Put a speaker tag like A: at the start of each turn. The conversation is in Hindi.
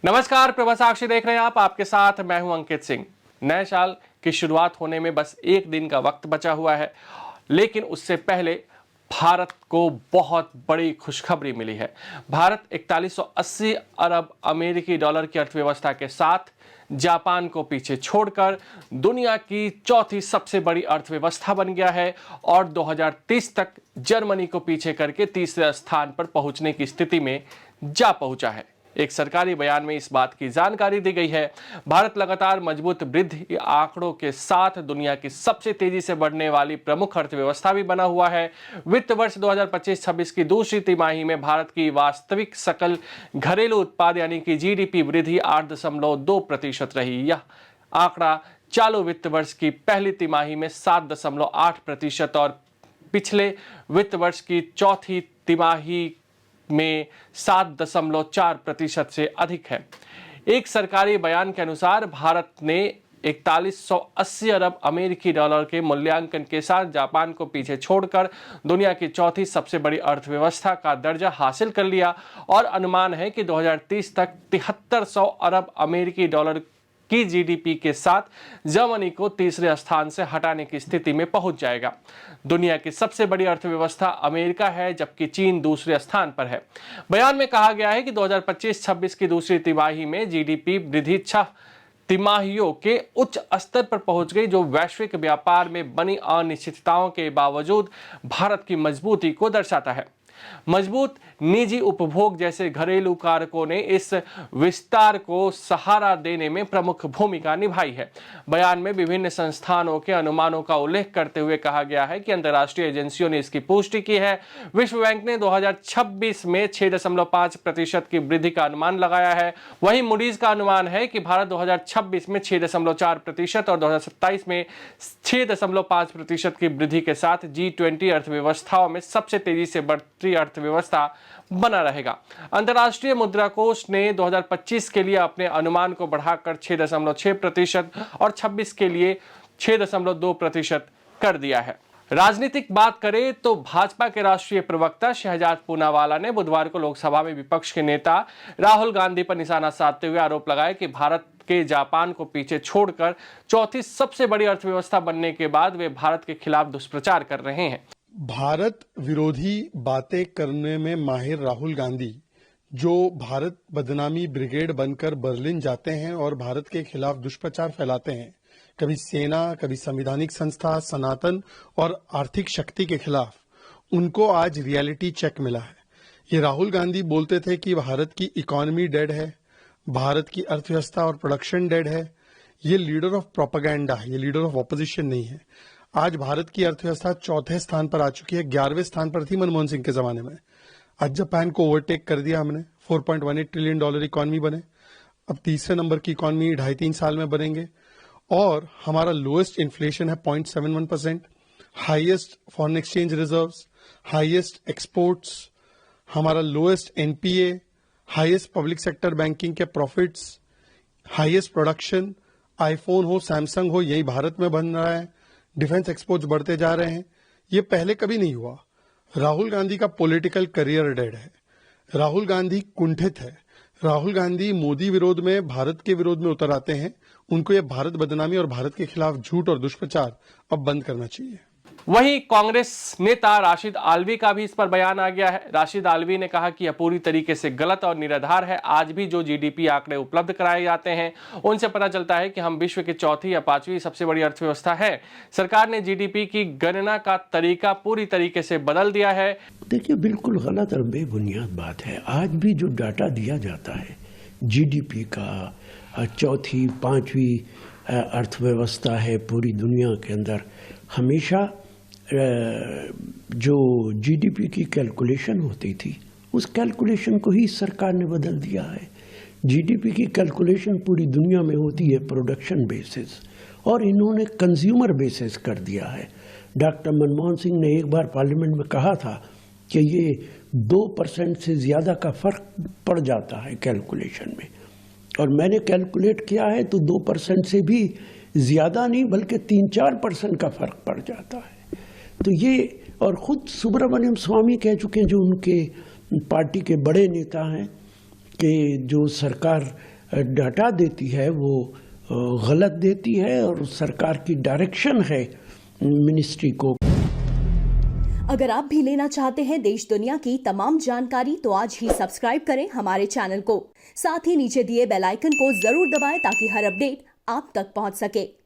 A: नमस्कार, प्रभा साक्षी देख रहे हैं आप। आपके साथ मैं हूं अंकित सिंह। नए साल की शुरुआत होने में बस एक दिन का वक्त बचा हुआ है, लेकिन उससे पहले भारत को बहुत बड़ी खुशखबरी मिली है। भारत 4180 अरब अमेरिकी डॉलर की अर्थव्यवस्था के साथ जापान को पीछे छोड़कर दुनिया की चौथी सबसे बड़ी अर्थव्यवस्था बन गया है और 2030 तक जर्मनी को पीछे करके तीसरे स्थान पर पहुंचने की स्थिति में जा पहुंचा है। एक सरकारी बयान में इस बात की जानकारी दी गई है। भारत लगातार मजबूत वृद्धि आंकड़ों के साथ दुनिया की सबसे तेजी से बढ़ने वाली प्रमुख अर्थव्यवस्था भी बना हुआ है। वित्त वर्ष 2025-26 की दूसरी तिमाही में भारत की वास्तविक सकल घरेलू उत्पाद यानी कि जीडीपी वृद्धि 8.2% रही। यह आंकड़ा चालू वित्त वर्ष की पहली तिमाही में 7.8% और पिछले वित्त वर्ष की चौथी तिमाही में 7.4% से अधिक है। एक सरकारी बयान के अनुसार भारत ने 4180 अरब अमेरिकी डॉलर के मूल्यांकन के साथ जापान को पीछे छोड़कर दुनिया की चौथी सबसे बड़ी अर्थव्यवस्था का दर्जा हासिल कर लिया और अनुमान है कि 2030 तक 7300 अरब अमेरिकी डॉलर की जीडीपी के साथ जर्मनी को तीसरे स्थान से हटाने की स्थिति में पहुंच जाएगा। दुनिया की सबसे बड़ी अर्थव्यवस्था अमेरिका है, जबकि चीन दूसरे स्थान पर है। बयान में कहा गया है कि 2025-26 की दूसरी तिमाही में जीडीपी वृद्धि 6 तिमाहियों के उच्च स्तर पर पहुंच गई, जो वैश्विक व्यापार में बनी अनिश्चितताओं के बावजूद भारत की मजबूती को दर्शाता है। मजबूत निजी उपभोग जैसे घरेलू कारकों ने इस विस्तार को सहारा देने में प्रमुख भूमिका निभाई है। बयान में विभिन्न संस्थानों के अनुमानों का उल्लेख करते हुए कहा गया है कि अंतर्राष्ट्रीय एजेंसियों ने इसकी पुष्टि की है। विश्व बैंक ने 2026 में 6.5% की वृद्धि का अनुमान लगाया है। वहीं मूडीज का अनुमान है कि भारत 2026 में 6.4% और 2027 में 6.5% की वृद्धि के साथ G20 अर्थव्यवस्थाओं में सबसे तेजी से बढ़ती अर्थव्यवस्था बना रहेगा। अंतर्राष्ट्रीय मुद्रा कोष ने 2025 के लिए अपने अनुमान को बढ़ाकर 6.6% और 26 के लिए 6.2% कर दिया है। राजनीतिक बात करें तो भाजपा के राष्ट्रीय प्रवक्ता शहजाद पूनावाला ने बुधवार को लोकसभा में विपक्ष के नेता राहुल गांधी पर निशाना साधते हुए आरोप लगाया कि भारत के जापान को पीछे छोड़कर चौथी सबसे बड़ी अर्थव्यवस्था बनने के बाद वे भारत के खिलाफ दुष्प्रचार कर रहे हैं।
B: भारत विरोधी बातें करने में माहिर राहुल गांधी, जो भारत बदनामी ब्रिगेड बनकर बर्लिन जाते हैं और भारत के खिलाफ दुष्प्रचार फैलाते हैं, कभी सेना, कभी संवैधानिक संस्था, सनातन और आर्थिक शक्ति के खिलाफ, उनको आज रियलिटी चेक मिला है। ये राहुल गांधी बोलते थे कि भारत की इकोनॉमी डेड है, भारत की अर्थव्यवस्था और प्रोडक्शन डेड है। ये लीडर ऑफ प्रोपेगेंडा है, ये लीडर ऑफ ऑपोजिशन नहीं है। आज भारत की अर्थव्यवस्था चौथे स्थान पर आ चुकी है। 11वें स्थान पर थी मनमोहन सिंह के जमाने में। आज जापान को ओवरटेक कर दिया हमने। 4.18 ट्रिलियन डॉलर इकोनॉमी बने। अब तीसरे नंबर की इकोनॉमी 2.5-3 साल में बनेंगे और हमारा लोएस्ट इन्फ्लेशन है 0.71%, highest foreign exchange reserves, highest exports, हमारा lowest NPA, highest public sector banking के प्रॉफिट्स, हाईएस्ट प्रोडक्शन। आईफोन हो, सैमसंग हो, यही भारत में बन रहा है। डिफेंस एक्सपोर्ट्स बढ़ते जा रहे हैं। ये पहले कभी नहीं हुआ। राहुल गांधी का पॉलिटिकल करियर डेड है। राहुल गांधी कुंठित है। राहुल गांधी मोदी विरोध में, भारत के विरोध में उतर आते हैं। उनको ये भारत बदनामी और भारत के खिलाफ झूठ और दुष्प्रचार अब बंद करना चाहिए।
A: वहीं कांग्रेस नेता राशिद आलवी का भी इस पर बयान आ गया है। राशिद आलवी ने कहा कि यह पूरी तरीके से गलत और निराधार है। आज भी जो जीडीपी आंकड़े उपलब्ध कराए जाते हैं उनसे पता चलता है कि हम विश्व की चौथी या पांचवी सबसे बड़ी अर्थव्यवस्था है। सरकार ने जीडीपी की गणना का तरीका पूरी तरीके से बदल दिया है।
C: देखिए, बिल्कुल गलत और बेबुनियाद बात है। आज भी जो डाटा दिया जाता है जीडीपी का, चौथी पांचवी अर्थव्यवस्था है पूरी दुनिया के अंदर, हमेशा जो जीडीपी की कैलकुलेशन होती थी उस कैलकुलेशन को ही सरकार ने बदल दिया है। जीडीपी की कैलकुलेशन पूरी दुनिया में होती है प्रोडक्शन बेसिस, और इन्होंने कंज्यूमर बेसिस कर दिया है। डॉक्टर मनमोहन सिंह ने एक बार पार्लियामेंट में कहा था कि ये 2% से ज़्यादा का फ़र्क पड़ जाता है कैलकुलेशन में, और मैंने कैलकुलेट किया है तो 2% से भी ज़्यादा नहीं बल्कि 3-4% का फ़र्क पड़ जाता है। तो ये, और ख़ुद सुब्रमण्यम स्वामी कह चुके हैं, जो उनके पार्टी के बड़े नेता हैं, कि जो सरकार डाटा देती है वो गलत देती है और सरकार की डायरेक्शन है मिनिस्ट्री को।
D: अगर आप भी लेना चाहते हैं देश दुनिया की तमाम जानकारी तो आज ही सब्सक्राइब करें हमारे चैनल को। साथ ही नीचे दिए बेल आइकन को जरूर दबाएं ताकि हर अपडेट आप तक पहुंच सके।